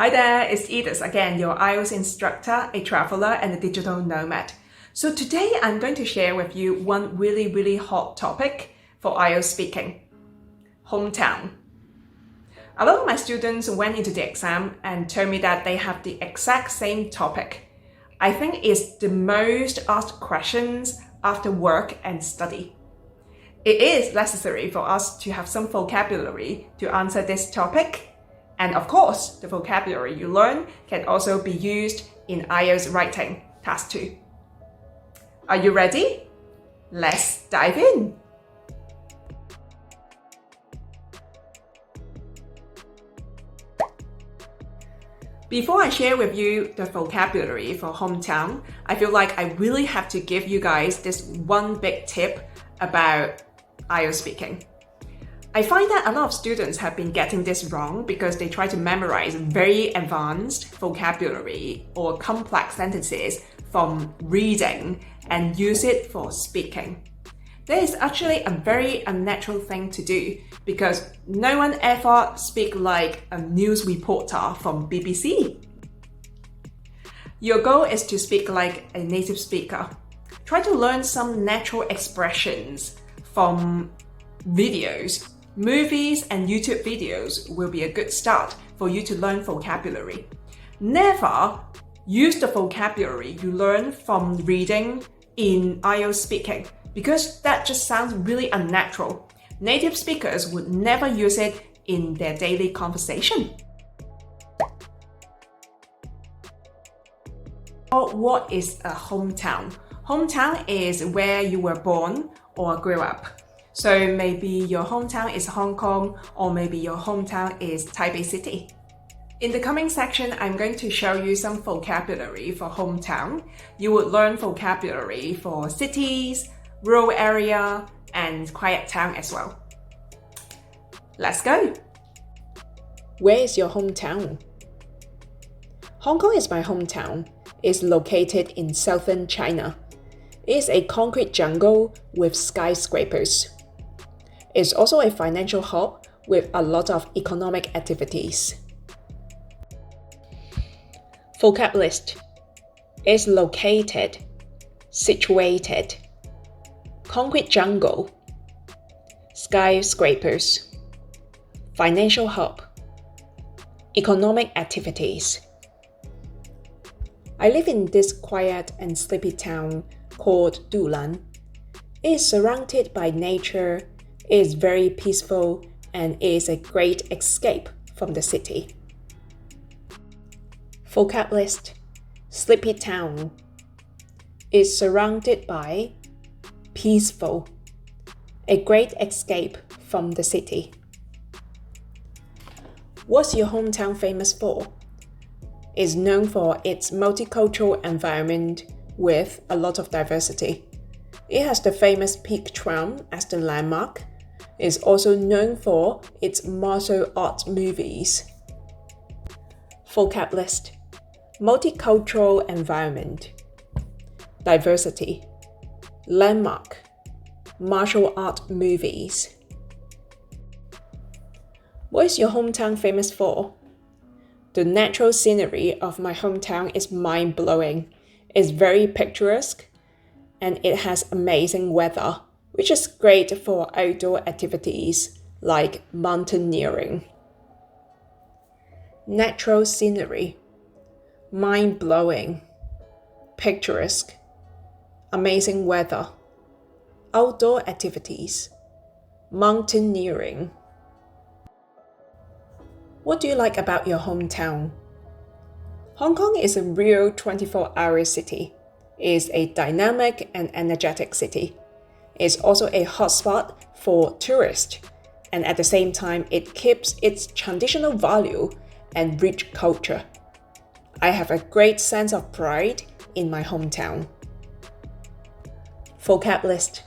Hi there, it's Edith again, your IELTS instructor, a traveler, and a digital nomad. So today I'm going to share with you one really hot topic for IELTS speaking. Hometown. A lot of my students went into the exam and told me that they have the exact same topic. I think it's the most asked questions after work and study. It is necessary for us to have some vocabulary to answer this topic. And of course, the vocabulary you learn can also be used in IELTS writing, task 2. Are you ready? Let's dive in. Before I share with you the vocabulary for hometown, I feel like I really have to give you guys this one big tip about IELTS speaking. I find that a lot of students have been getting this wrong because they try to memorize very advanced vocabulary or complex sentences from reading and use it for speaking. That is actually a very unnatural thing to do because no one ever speaks like a news reporter from BBC. Your goal is to speak like a native speaker. Try to learn some natural expressions from videos. Movies and YouTube videos will be a good start for you to learn vocabulary. Never use the vocabulary you learn from reading in IELTS speaking because that just sounds really unnatural. Native speakers would never use it in their daily conversation. What is a hometown? Hometown is where you were born or grew up. So maybe your hometown is Hong Kong, or maybe your hometown is Taipei City. In the coming section, I'm going to show you some vocabulary for hometown. You would learn vocabulary for cities, rural area, and quiet town as well. Let's go! Where is your hometown? Hong Kong is my hometown. It's located in southern China. It's a concrete jungle with skyscrapers. It's also a financial hub with a lot of economic activities. Vocab list is located, situated, concrete jungle, skyscrapers, financial hub, economic activities. I live in this quiet and sleepy town called Dulan. It is surrounded by nature, it is very peaceful, and it is a great escape from the city. Vocab list: sleepy town is surrounded by peaceful, a great escape from the city. What's your hometown famous for? It's known for its multicultural environment with a lot of diversity. It has the famous Peak Tram as the landmark. It's also known for its martial arts movies. Vocab list: multicultural environment, diversity, landmark, martial art movies. What is your hometown famous for? The natural scenery of my hometown is mind-blowing. It's very picturesque and it has amazing weather, which is great for outdoor activities like mountaineering. Natural scenery, mind-blowing, picturesque, amazing weather, outdoor activities, mountaineering. What do you like about your hometown? Hong Kong is a real 24-hour city. It is a dynamic and energetic city. It's also a hotspot for tourists, and at the same time, it keeps its traditional value and rich culture. I have a great sense of pride in my hometown. Vocab list: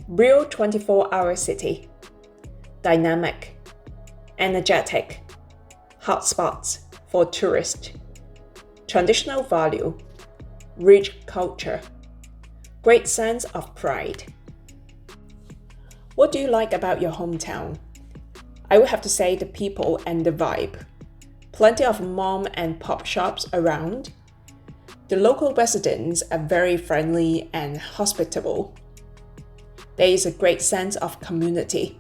real 24-hour city, dynamic, energetic, hotspots for tourists, traditional value, rich culture, great sense of pride. What do you like about your hometown? I would have to say the people and the vibe. plenty of mom and pop shops around. The local residents are very friendly and hospitable. There is a great sense of community.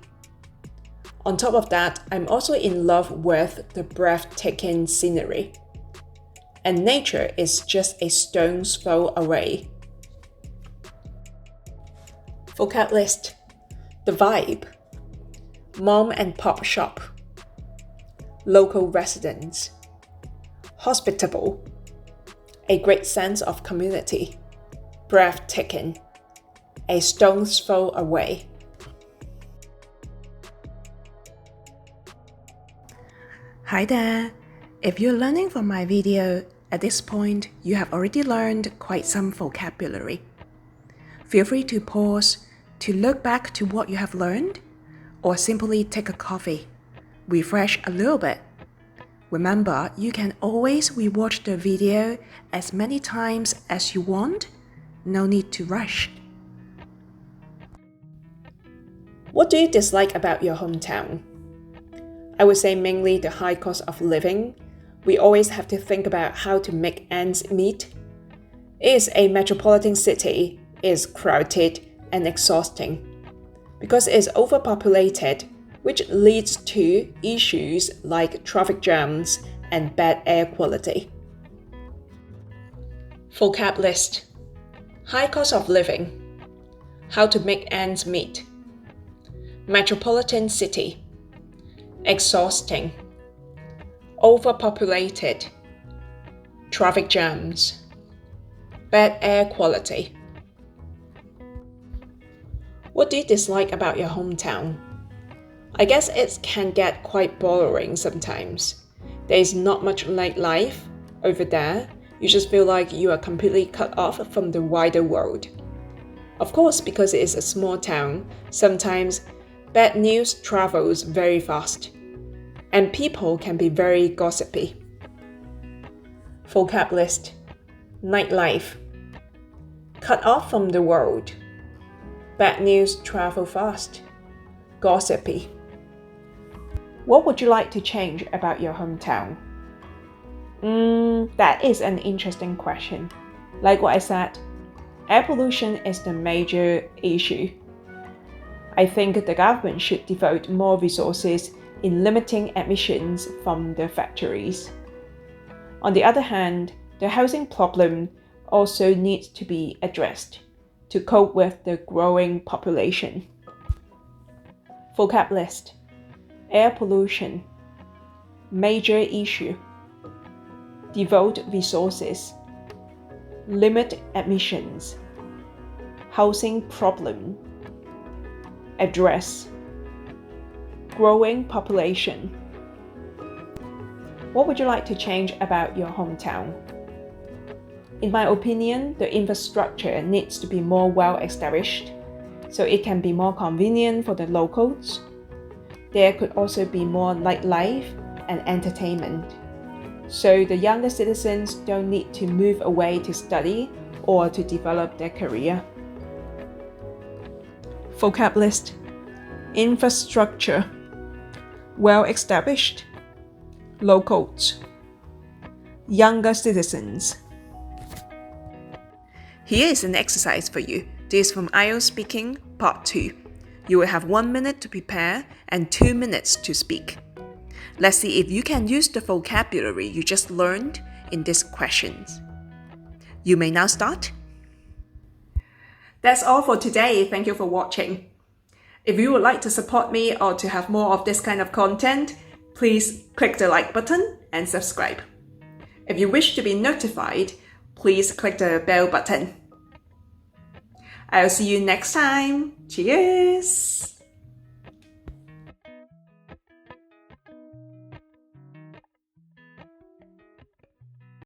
On top of that, I'm also in love with the breathtaking scenery. And nature is just a stone's throw away. Vocab list. The vibe. Mom and pop shop. Local residents. Hospitable. A great sense of community. Breathtaking. A stone's throw away. Hi there! If you're learning from my video, at this point, you have already learned quite some vocabulary. Feel free to pause to look back to what you have learned, or simply take a coffee, refresh a little bit. Remember, you can always rewatch the video as many times as you want. No need to rush. What do you dislike about your hometown? I would say mainly the high cost of living. We always have to think about how to make ends meet. It is a metropolitan city, it is crowded and exhausting because it is overpopulated, which leads to issues like traffic jams and bad air quality. Vocab list. High cost of living. How to make ends meet. Metropolitan city. Exhausting. Overpopulated. Traffic jams. Bad air quality. What do you dislike about your hometown? I guess it can get quite boring sometimes. There is not much nightlife over there. You just feel like you are completely cut off from the wider world. Of course, because it is a small town, sometimes bad news travels very fast, and people can be very gossipy. Vocab list. Nightlife. Cut off from the world. Bad news travel fast. Gossipy. What would you like to change about your hometown? That is an interesting question. Like what I said, air pollution is the major issue. I think the government should devote more resources in limiting emissions from the factories. On the other hand, the housing problem also needs to be addressed to cope with the growing population. Vocab list. Air pollution. Major issue. Devote resources. Limit emissions. Housing problem. Address. Growing population. What would you like to change about your hometown? In my opinion, the infrastructure needs to be more well established, so it can be more convenient for the locals. There could also be more nightlife and entertainment, so the younger citizens don't need to move away to study or to develop their career. Vocab list. Infrastructure. Well established. Locals. Younger citizens. Here is an exercise for you. This is from IELTS Speaking Part 2. You will have 1 minute to prepare and 2 minutes to speak. Let's see if you can use the vocabulary you just learned in these questions. You may now start. That's all for today. Thank you for watching. If you would like to support me or to have more of this kind of content, please click the like button and subscribe. If you wish to be notified, please click the bell button. I'll see you next time. Cheers!